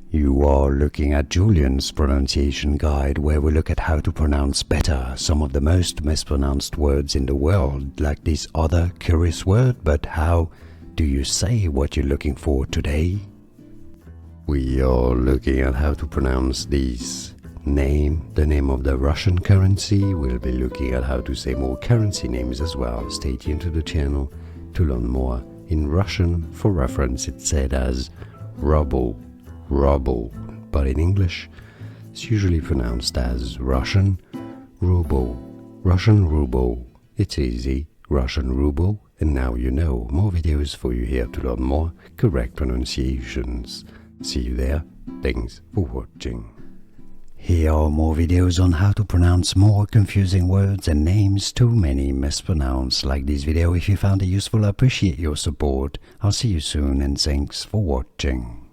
You are looking at Julian's pronunciation guide, where we look at how to pronounce better some of the most mispronounced words in the world, like this other curious word. But how do you say what you're looking for today? We are looking at how to pronounce this name, the name of the Russian currency. We'll be looking at how to say more currency names as well. Stay tuned to the channel to learn more. In Russian, for reference, it's said as ruble, ruble, but in English, it's usually pronounced as Russian ruble, Russian ruble. It's easy, Russian ruble, and now you know. More videos for you here to learn more correct pronunciations. See you there. Thanks for watching. Here are more videos on how to pronounce more confusing words and names too many mispronounced. Like this video if you found it useful. I appreciate your support. I'll see you soon and thanks for watching.